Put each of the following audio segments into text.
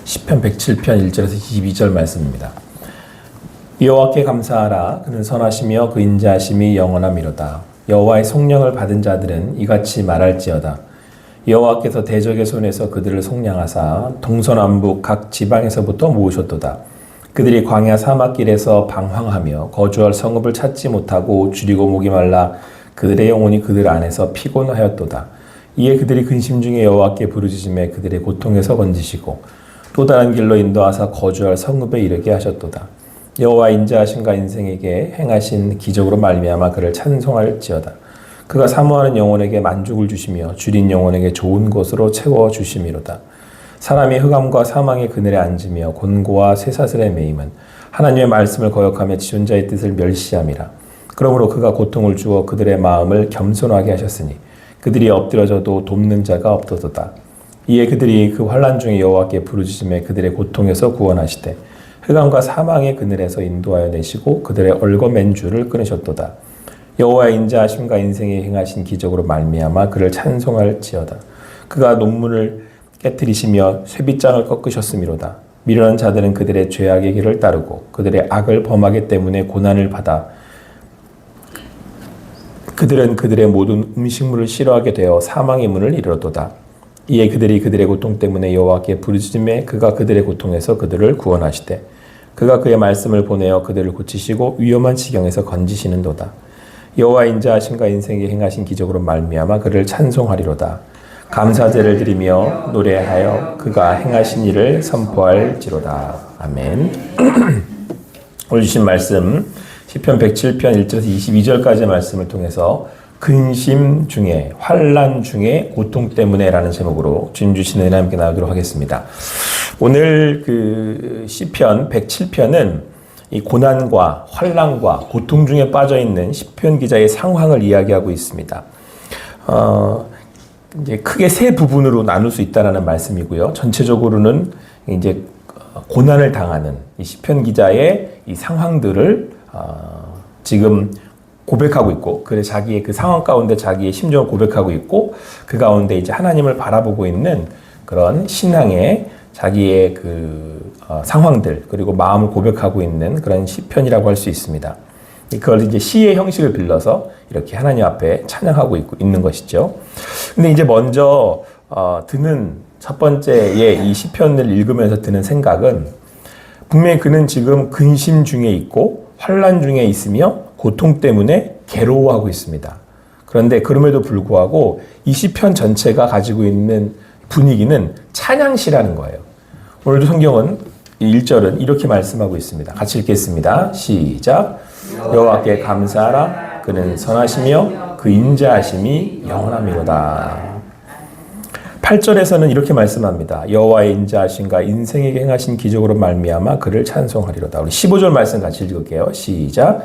시편 107편 1절에서 22절 말씀입니다. 여호와께 감사하라. 그는 선하시며 그 인자하심이 영원하미로다. 여호와의 성령을 받은 자들은 이같이 말할지어다. 여호와께서 대적의 손에서 그들을 속량하사 동서남북 각 지방에서부터 모으셨도다. 그들이 광야 사막길에서 방황하며 거주할 성읍을 찾지 못하고 줄이고 목이 말라 그들의 영혼이 그들 안에서 피곤하였도다. 이에 그들이 근심 중에 여호와께 부르짖음에 그들의 고통에서 건지시고 또 다른 길로 인도하사 거주할 성읍에 이르게 하셨도다. 여호와 인자하심과 인생에게 행하신 기적으로 말미암아 그를 찬송할지어다. 그가 사모하는 영혼에게 만족을 주시며 줄인 영혼에게 좋은 곳으로 채워 주심이로다. 사람이 흑암과 사망의 그늘에 앉으며 곤고와 쇠사슬에 매임은 하나님의 말씀을 거역하며 지존자의 뜻을 멸시함이라. 그러므로 그가 고통을 주어 그들의 마음을 겸손하게 하셨으니 그들이 엎드려져도 돕는 자가 없도다. 이에 그들이 그 환난 중에 여호와께 부르짖음에 그들의 고통에서 구원하시되 흑암과 사망의 그늘에서 인도하여 내시고 그들의 얽어맨 줄을 끊으셨도다. 여호와의 인자하심과 인생에 행하신 기적으로 말미암아 그를 찬송할지어다. 그가 논문을 깨뜨리시며 쇠빗장을 꺾으셨음이로다. 미련한 자들은 그들의 죄악의 길을 따르고 그들의 악을 범하기 때문에 고난을 받아 그들은 그들의 모든 음식물을 싫어하게 되어 사망의 문을 이르렀도다. 이에 그들이 그들의 고통 때문에 여호와께 부르짖음에 그가 그들의 고통에서 그들을 구원하시되 그가 그의 말씀을 보내어 그들을 고치시고 위험한 지경에서 건지시는도다. 여호와 인자하심과 인생에 행하신 기적으로 말미암아 그를 찬송하리로다. 감사제를 드리며 노래하여 그가 행하신 일을 선포할지로다. 아멘. 오늘 주신 말씀 시편 107편 1절에서 22절까지의 말씀을 통해서 근심 중에 환난 중에 고통 때문에라는 제목으로 주님 주시는 은혜 함께 나누도록 하겠습니다. 오늘 그 시편 107편은 이 고난과 환난과 고통 중에 빠져 있는 시편 기자의 상황을 이야기하고 있습니다. 이제 크게 세 부분으로 나눌 수 있다라는 말씀이고요. 전체적으로는 이제 고난을 당하는 이 시편 기자의 이 상황들을 지금 고백하고 있고, 그래 자기의 그 상황 가운데 자기의 심정을 고백하고 있고, 그 가운데 이제 하나님을 바라보고 있는 그런 신앙의 자기의 그 상황들 그리고 마음을 고백하고 있는 그런 시편이라고 할 수 있습니다. 그걸 이제 시의 형식을 빌려서 이렇게 하나님 앞에 찬양하고 있는 것이죠. 근데 이제 먼저 드는 첫 번째의 이 시편을 읽으면서 드는 생각은 분명히 그는 지금 근심 중에 있고 환난 중에 있으며 고통 때문에 괴로워하고 있습니다. 그런데 그럼에도 불구하고 이 시편 전체가 가지고 있는 분위기는 찬양시라는 거예요. 오늘도 성경은 1절은 이렇게 말씀하고 있습니다. 같이 읽겠습니다. 시작. 여호와께 감사하라. 그는 선하시며 그 인자하심이 영원하미로다. 8절에서는 이렇게 말씀합니다. 여호와의 인자하심과 인생에게 행하신 기적으로 말미암아 그를 찬송하리로다. 우리 15절 말씀 같이 읽을게요. 시작.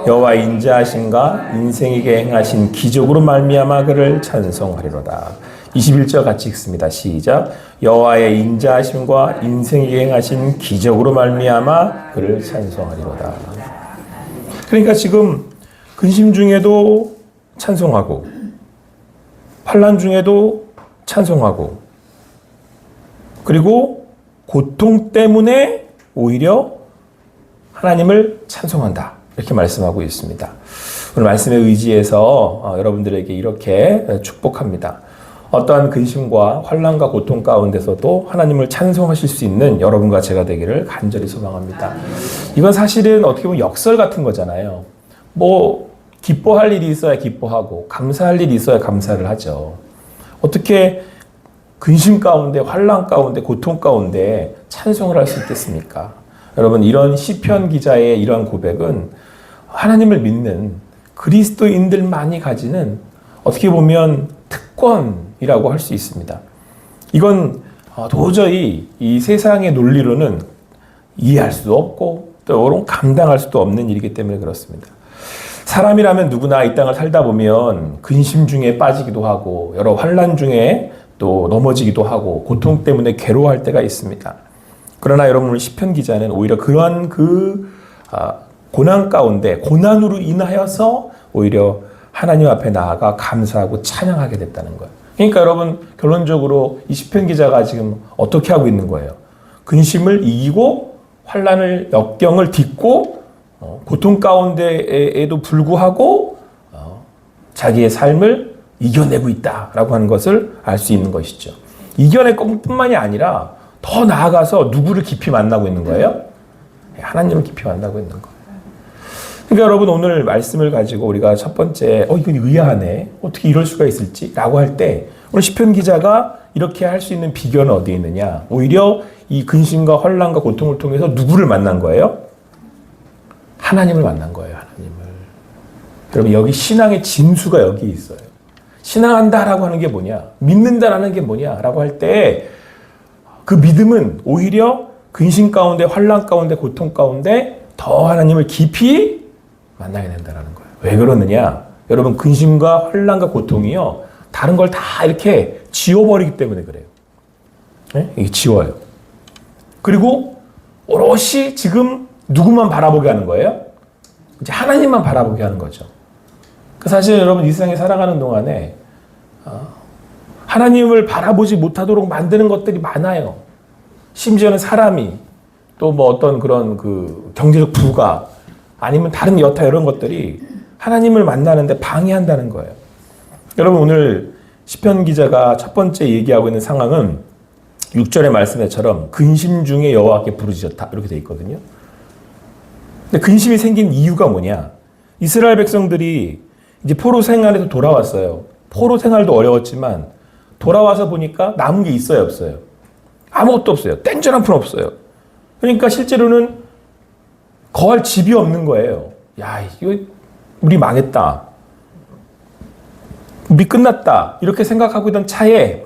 여호와의 인자하심과 인생에게 행하신 기적으로 말미암아 그를 찬송하리로다. 21절 같이 읽습니다. 시작. 여호와의 인자하심과 인생에게 행하신 기적으로 말미암아 그를 찬송하리로다. 그러니까 지금 근심 중에도 찬송하고 환난 중에도 찬송하고 그리고 고통 때문에 오히려 하나님을 찬송한다. 이렇게 말씀하고 있습니다. 오늘 말씀에 의지해서 여러분들에게 이렇게 축복합니다. 어떠한 근심과 환난과 고통 가운데서도 하나님을 찬송하실 수 있는 여러분과 제가 되기를 간절히 소망합니다. 이건 사실은 어떻게 보면 역설 같은 거잖아요. 뭐 기뻐할 일이 있어야 기뻐하고 감사할 일이 있어야 감사를 하죠. 어떻게 근심 가운데 환난 가운데 고통 가운데 찬송을 할 수 있겠습니까? 여러분 이런 시편 기자의 이러한 고백은 하나님을 믿는 그리스도인들만이 가지는 어떻게 보면 특권이라고 할 수 있습니다. 이건 도저히 이 세상의 논리로는 이해할 수도 없고 또 감당할 수도 없는 일이기 때문에 그렇습니다. 사람이라면 누구나 이 땅을 살다 보면 근심 중에 빠지기도 하고 여러 환난 중에 또 넘어지기도 하고 고통 때문에 괴로워할 때가 있습니다. 그러나 여러분 시편 기자는 오히려 그러한 고난 가운데 고난으로 인하여서 오히려 하나님 앞에 나아가 감사하고 찬양하게 됐다는 거예요. 그러니까 여러분 결론적으로 이 시편 기자가 지금 어떻게 하고 있는 거예요? 근심을 이기고 환난을 역경을 딛고 고통 가운데에도 불구하고 자기의 삶을 이겨내고 있다라고 하는 것을 알 수 있는 것이죠. 이겨낼 것뿐만이 아니라 더 나아가서 누구를 깊이 만나고 있는 거예요? 하나님을 깊이 만나고 있는 거예요. 그러니까 여러분 오늘 말씀을 가지고 우리가 첫 번째 이건 의아하네. 어떻게 이럴 수가 있을지? 라고 할 때 오늘 시편 기자가 이렇게 할 수 있는 비결은 어디에 있느냐? 오히려 이 근심과 환난과 고통을 통해서 누구를 만난 거예요? 하나님을 만난 거예요. 하나님을. 여러분 여기 신앙의 진수가 여기 있어요. 신앙한다라고 하는 게 뭐냐? 믿는다라는 게 뭐냐라고 할 때 그 믿음은 오히려 근심 가운데 환난 가운데 고통 가운데 더 하나님을 깊이 만나게 된다는 거예요. 왜 그러느냐? 여러분 근심과 환난과 고통이요. 다른 걸 다 이렇게 지워버리기 때문에 그래요. 네? 이게 지워요. 그리고 오롯이 지금 누구만 바라보게 하는 거예요? 이제 하나님만 바라보게 하는 거죠. 사실 여러분 이 세상에 살아가는 동안에 하나님을 바라보지 못하도록 만드는 것들이 많아요. 심지어는 사람이 또 뭐 어떤 그런 그 경제적 부가 아니면 다른 여타 이런 것들이 하나님을 만나는데 방해한다는 거예요. 여러분 오늘 시편 기자가 첫 번째 얘기하고 있는 상황은 6절의 말씀에처럼 근심 중에 여호와께 부르짖었다 이렇게 돼 있거든요. 근데 근심이 생긴 이유가 뭐냐? 이스라엘 백성들이 이제 포로 생활에서 돌아왔어요. 포로 생활도 어려웠지만 돌아와서 보니까 남은 게 있어요, 없어요? 아무것도 없어요. 땡전 한 푼 없어요. 그러니까 실제로는 거할 집이 없는 거예요. 야, 이거 우리 망했다. 우리 끝났다. 이렇게 생각하고 있던 차에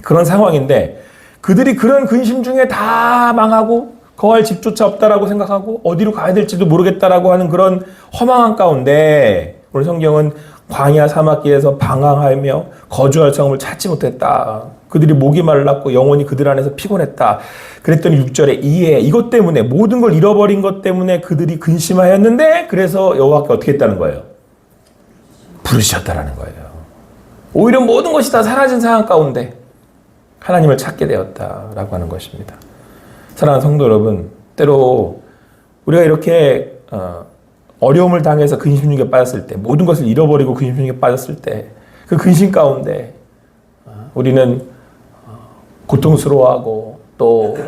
그런 상황인데 그들이 그런 근심 중에 다 망하고 거할 집조차 없다라고 생각하고 어디로 가야 될지도 모르겠다라고 하는 그런 허망한 가운데 오늘 성경은 광야 사막길에서 방황하며 거주할 성을 찾지 못했다. 그들이 목이 말랐고 영혼이 그들 안에서 피곤했다. 그랬더니 6절에 이에 이것 때문에 모든 걸 잃어버린 것 때문에 그들이 근심하였는데 그래서 여호와께 어떻게 했다는 거예요? 부르셨다라는 거예요. 오히려 모든 것이 다 사라진 상황 가운데 하나님을 찾게 되었다라고 하는 것입니다. 사랑하는 성도 여러분, 때로 우리가 이렇게 어려움을 당해서 근심 중에 빠졌을 때, 모든 것을 잃어버리고 근심 중에 빠졌을 때, 그 근심 가운데 우리는 고통스러워하고 또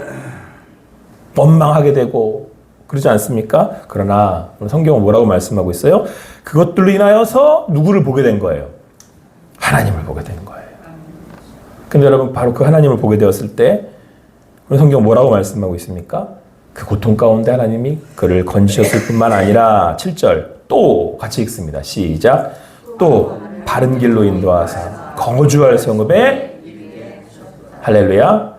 원망하게 되고 그러지 않습니까? 그러나 성경은 뭐라고 말씀하고 있어요? 그것들로 인하여서 누구를 보게 된 거예요? 하나님을 보게 된 거예요. 근데 여러분 바로 그 하나님을 보게 되었을 때 우리 성경 뭐라고 말씀하고 있습니까? 그 고통 가운데 하나님이 그를 건지셨을 뿐만 아니라 7절 또 같이 읽습니다. 시작. 또 바른 길로 인도하사 거주할 성읍에 할렐루야.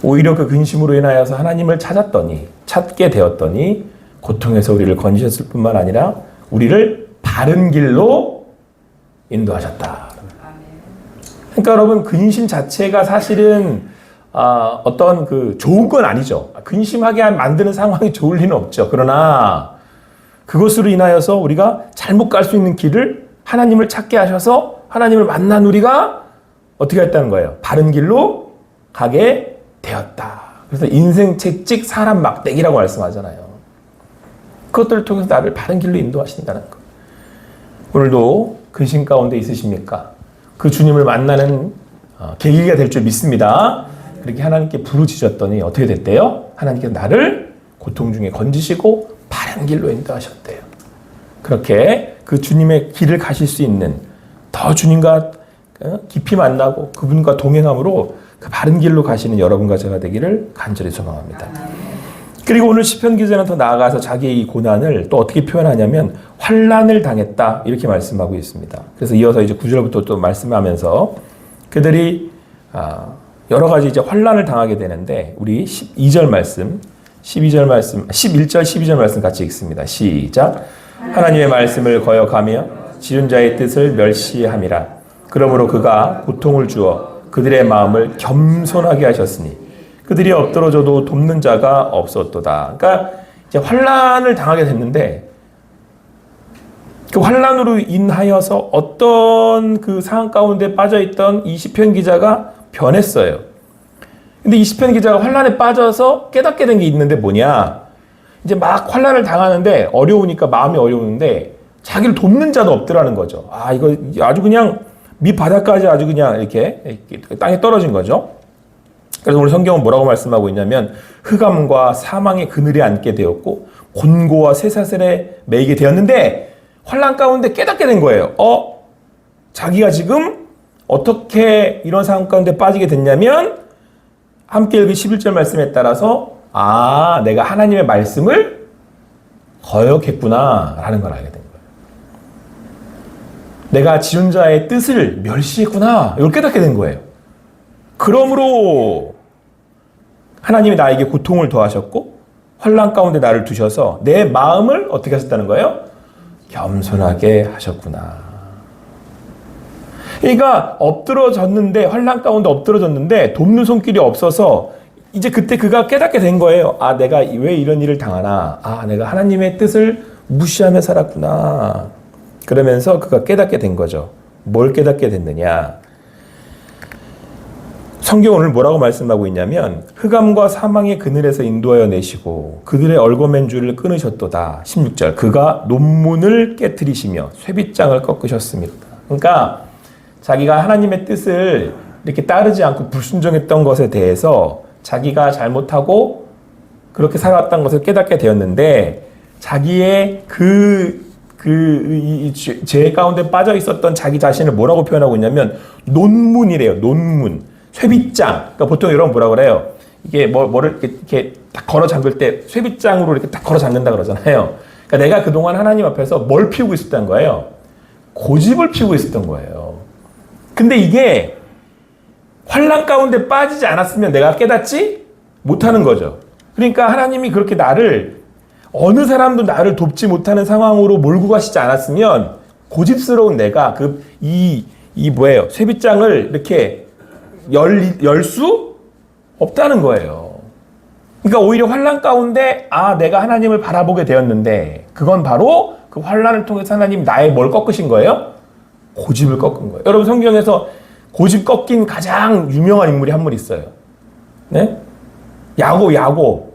오히려 그 근심으로 인하여서 하나님을 찾게 되었더니 고통에서 우리를 건지셨을 뿐만 아니라 우리를 바른 길로 인도하셨다. 그러니까 여러분 근심 자체가 사실은 어떤 그 좋은 건 아니죠. 근심하게 만드는 상황이 좋을 리는 없죠. 그러나 그것으로 인하여서 우리가 잘못 갈 수 있는 길을 하나님을 찾게 하셔서 하나님을 만난 우리가 어떻게 했다는 거예요? 바른 길로 가게 되었다. 그래서 인생 채찍 사람 막대기라고 말씀하잖아요. 그것들을 통해서 나를 바른 길로 인도하신다는 것. 오늘도 근심 가운데 있으십니까? 그 주님을 만나는 계기가 될 줄 믿습니다. 그렇게 하나님께 부르짖었더니 어떻게 됐대요? 하나님께서 나를 고통 중에 건지시고 바른 길로 인도하셨대요. 그렇게 그 주님의 길을 가실 수 있는 더 주님과 깊이 만나고 그분과 동행함으로 그 바른 길로 가시는 여러분과 제가 되기를 간절히 소망합니다. 그리고 오늘 시편 기자는 더 나아가서 자기의 이 고난을 또 어떻게 표현하냐면 환난을 당했다 이렇게 말씀하고 있습니다. 그래서 이어서 이제 9절부터 또 말씀하면서 그들이 여러 가지 이제 환난을 당하게 되는데 우리 12절 말씀, 11절, 12절 말씀 같이 읽습니다. 시작. 하나님의 말씀을 거역하며 지은 자의 뜻을 멸시함이라. 그러므로 그가 고통을 주어 그들의 마음을 겸손하게 하셨으니 그들이 엎드러져도 돕는 자가 없었도다. 그러니까 이제 환난을 당하게 됐는데 그 환난으로 인하여서 어떤 그 상황 가운데 빠져있던 이 시편 기자가 변했어요. 근데 이 시편 기자가 환란에 빠져서 깨닫게 된 게 있는데 뭐냐? 이제 막 환란을 당하는데 어려우니까 마음이 어려우는데 자기를 돕는 자도 없더라는 거죠. 아, 이거 아주 그냥 밑바닥까지 아주 그냥 이렇게 땅에 떨어진 거죠. 그래서 오늘 성경은 뭐라고 말씀하고 있냐면 흑암과 사망의 그늘에 앉게 되었고 곤고와 쇠사슬에 매이게 되었는데 환란 가운데 깨닫게 된 거예요. 자기가 지금 어떻게 이런 상황 가운데 빠지게 됐냐면 함께 읽은 11절 말씀에 따라서 내가 하나님의 말씀을 거역했구나 라는 걸 알게 된 거예요. 내가 지은 자의 뜻을 멸시했구나 이걸 깨닫게 된 거예요. 그러므로 하나님이 나에게 고통을 더하셨고 환난 가운데 나를 두셔서 내 마음을 어떻게 하셨다는 거예요? 겸손하게 하셨구나. 그러니까 엎드러졌는데 환난 가운데 엎드러졌는데 돕는 손길이 없어서 이제 그때 그가 깨닫게 된 거예요. 내가 왜 이런 일을 당하나? 내가 하나님의 뜻을 무시하며 살았구나. 그러면서 그가 깨닫게 된 거죠. 뭘 깨닫게 됐느냐? 성경 오늘 뭐라고 말씀하고 있냐면 흑암과 사망의 그늘에서 인도하여 내시고 그들의 얽어맨 줄을 끊으셨도다. 16절 그가 논문을 깨트리시며 쇠빗장을 꺾으셨습니다. 그러니까 자기가 하나님의 뜻을 이렇게 따르지 않고 불순종했던 것에 대해서 자기가 잘못하고 그렇게 살았던 것을 깨닫게 되었는데 자기의 죄 가운데 빠져 있었던 자기 자신을 뭐라고 표현하고 있냐면 논문이래요. 논문. 쇠빗장. 그러니까 보통 여러분 뭐라고 그래요? 이게 뭐를 이렇게 딱 걸어 잠글 때 쇠빗장으로 이렇게 딱 걸어 잠근다 그러잖아요. 그러니까 내가 그동안 하나님 앞에서 뭘 피우고 있었다는 거예요? 고집을 피우고 있었던 거예요. 근데 이게 환난 가운데 빠지지 않았으면 내가 깨닫지 못하는 거죠. 그러니까 하나님이 그렇게 나를 어느 사람도 나를 돕지 못하는 상황으로 몰고 가시지 않았으면 고집스러운 내가 뭐예요? 쇠빗장을 이렇게 열 수 없다는 거예요. 그러니까 오히려 환난 가운데 내가 하나님을 바라보게 되었는데 그건 바로 그 환난을 통해서 하나님 나의 뭘 꺾으신 거예요? 고집을 꺾은 거예요. 여러분 성경에서 고집 꺾인 가장 유명한 인물이 한 분 있어요. 네? 야곱.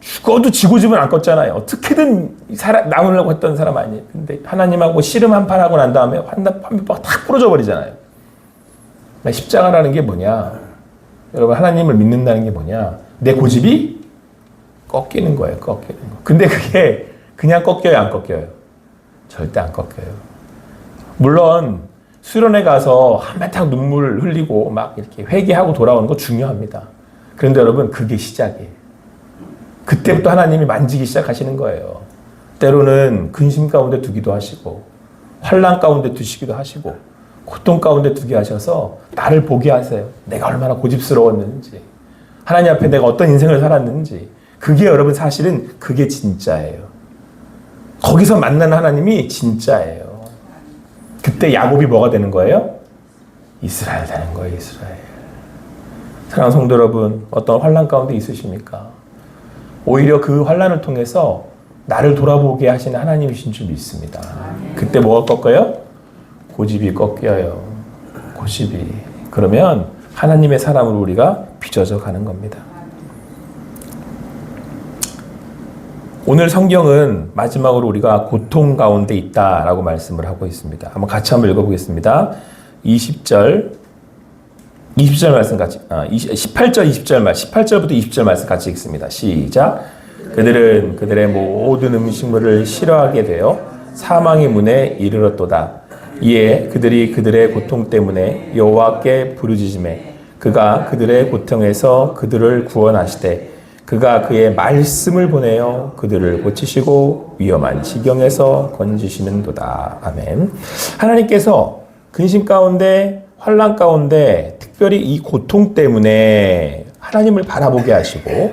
죽어도 지 고집은 안 꺾잖아요. 어떻게든 나오려고 했던 사람 아니에요. 근데 하나님하고 씨름 한판 하고 난 다음에 환벽 탁 부러져 버리잖아요. 십자가라는 게 뭐냐? 여러분 하나님을 믿는다는 게 뭐냐? 내 고집이 꺾이는 거예요. 꺾이는 거. 근데 그게 그냥 꺾여요, 안 꺾여요? 절대 안 꺾여요. 물론 수련회 가서 한바탕 눈물 흘리고 막 이렇게 회개하고 돌아오는 거 중요합니다. 그런데 여러분 그게 시작이에요. 그때부터 하나님이 만지기 시작하시는 거예요. 때로는 근심 가운데 두기도 하시고 환난 가운데 두시기도 하시고 고통 가운데 두게 하셔서 나를 보게 하세요. 내가 얼마나 고집스러웠는지 하나님 앞에 내가 어떤 인생을 살았는지 그게 여러분 사실은 그게 진짜예요. 거기서 만나는 하나님이 진짜예요. 그때 야곱이 뭐가 되는 거예요? 이스라엘 되는 거예요. 이스라엘. 사랑하는 성도 여러분 어떤 환난 가운데 있으십니까? 오히려 그 환난을 통해서 나를 돌아보게 하시는 하나님이신 줄 믿습니다. 그때 뭐가 꺾어요? 고집이 꺾여요. 고집이. 그러면 하나님의 사람으로 우리가 빚어져 가는 겁니다. 오늘 성경은 마지막으로 우리가 고통 가운데 있다라고 말씀을 하고 있습니다. 한번 같이 한번 읽어보겠습니다. 20절 말씀 같이 18절 18절부터 20절 말씀 같이 읽습니다. 시작. 그들은 그들의 모든 음식물을 싫어하게 되어 사망의 문에 이르렀도다. 이에 그들이 그들의 고통 때문에 여호와께 부르짖으매 그가 그들의 고통에서 그들을 구원하시되 그가 그의 말씀을 보내어 그들을 고치시고 위험한 지경에서 건지시는도다. 아멘. 하나님께서 근심 가운데 환난 가운데 특별히 이 고통 때문에 하나님을 바라보게 하시고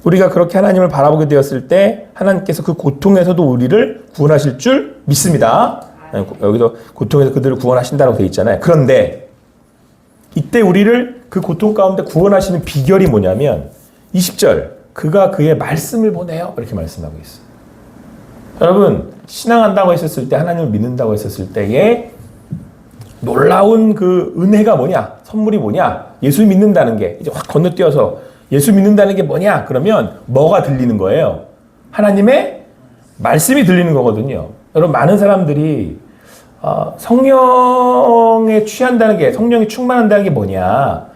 우리가 그렇게 하나님을 바라보게 되었을 때 하나님께서 그 고통에서도 우리를 구원하실 줄 믿습니다. 여기도 고통에서 그들을 구원하신다고 되어 있잖아요. 그런데 이때 우리를 그 고통 가운데 구원하시는 비결이 뭐냐면 20절 그가 그의 말씀을 보내요 이렇게 말씀하고 있어요. 여러분 신앙한다고 했었을 때 하나님을 믿는다고 했었을 때의 놀라운 그 은혜가 뭐냐? 선물이 뭐냐? 예수 믿는다는 게 이제 확 건너뛰어서 예수 믿는다는 게 뭐냐? 그러면 뭐가 들리는 거예요? 하나님의 말씀이 들리는 거거든요. 여러분 많은 사람들이 성령에 취한다는 게 성령이 충만한다는 게 뭐냐?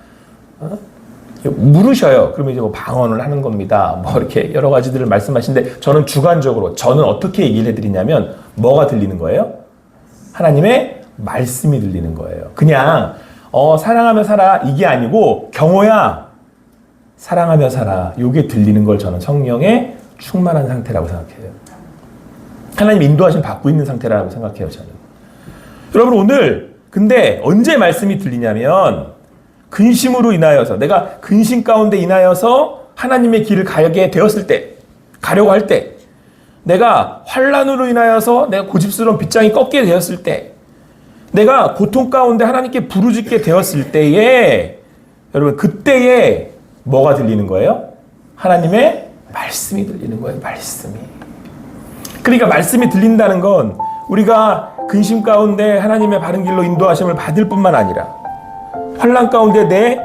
물으셔요. 그러면 이제 뭐 방언을 하는 겁니다. 뭐 이렇게 여러 가지들을 말씀하시는데 저는 주관적으로 저는 어떻게 얘기를 해드리냐면 뭐가 들리는 거예요? 하나님의 말씀이 들리는 거예요. 그냥 사랑하며 살아 이게 아니고 경호야 사랑하며 살아 이게 들리는 걸 저는 성령의 충만한 상태라고 생각해요. 하나님 인도하심 받고 있는 상태라고 생각해요. 저는. 여러분 오늘 근데 언제 말씀이 들리냐면 근심으로 인하여서 내가 근심 가운데 인하여서 하나님의 길을 가게 되었을 때 가려고 할 때 내가 환난으로 인하여서 내가 고집스러운 빗장이 꺾게 되었을 때 내가 고통 가운데 하나님께 부르짖게 되었을 때에 여러분 그때에 뭐가 들리는 거예요? 하나님의 말씀이 들리는 거예요. 말씀이. 그러니까 말씀이 들린다는 건 우리가 근심 가운데 하나님의 바른 길로 인도하심을 받을 뿐만 아니라 환난 가운데 내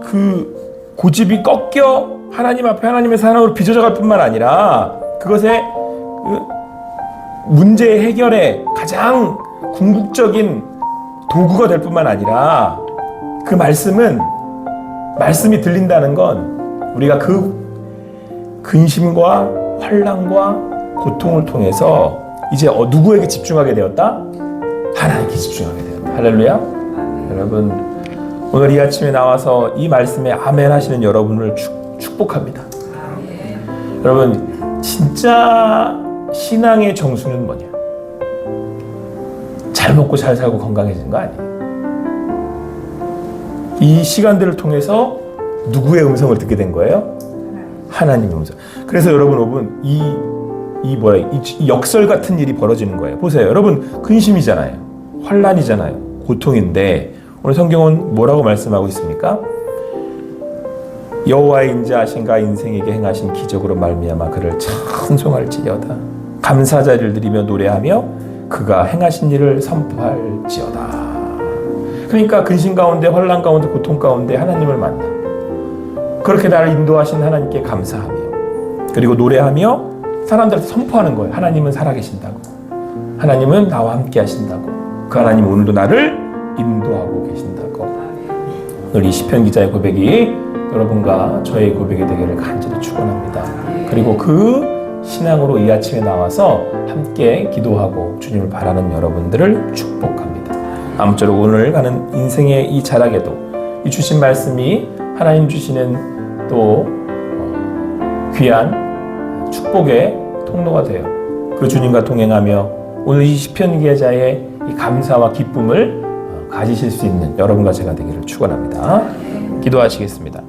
그 고집이 꺾여 하나님 앞에 하나님의 사랑으로 빚어져 갈 뿐만 아니라 그것의 문제 해결의 가장 궁극적인 도구가 될 뿐만 아니라 그 말씀이 들린다는 건 우리가 그 근심과 환난과 고통을 통해서 이제 누구에게 집중하게 되었다? 하나님께 집중하게 되었다. 할렐루야. 여러분 오늘 이 아침에 나와서 이 말씀에 아멘 하시는 여러분을 축복합니다. 여러분 진짜 신앙의 정수는 뭐냐? 잘 먹고 잘 살고 건강해지는 거 아니에요. 이 시간들을 통해서 누구의 음성을 듣게 된 거예요? 하나님의 음성. 그래서 여러분 이 역설 같은 일이 벌어지는 거예요. 보세요. 여러분 근심이잖아요. 환난이잖아요. 고통인데 오늘 성경은 뭐라고 말씀하고 있습니까? 여호와의 인자하신가 인생에게 행하신 기적으로 말미암아 그를 찬송할지어다. 감사자를 드리며 노래하며 그가 행하신 일을 선포할지어다. 그러니까 근심 가운데 환난 가운데 고통 가운데 하나님을 만나 그렇게 나를 인도하신 하나님께 감사하며 그리고 노래하며 사람들한테 선포하는 거예요. 하나님은 살아계신다고. 하나님은 나와 함께 하신다고. 그 하나님 오늘도 나를 인도하고 계신다고. 오늘 이 시편 기자의 고백이 여러분과 저의 고백이 되기를 간절히 축원합니다. 그리고 그 신앙으로 이 아침에 나와서 함께 기도하고 주님을 바라는 여러분들을 축복합니다. 아무쪼록 오늘 가는 인생의 이 자락에도 이 주신 말씀이 하나님 주시는 또 귀한 축복의 통로가 되어 그 주님과 동행하며 오늘 이 시편 기자의 이 감사와 기쁨을 가지실 수 있는 여러분과 제가 되기를 축원합니다. 기도하시겠습니다.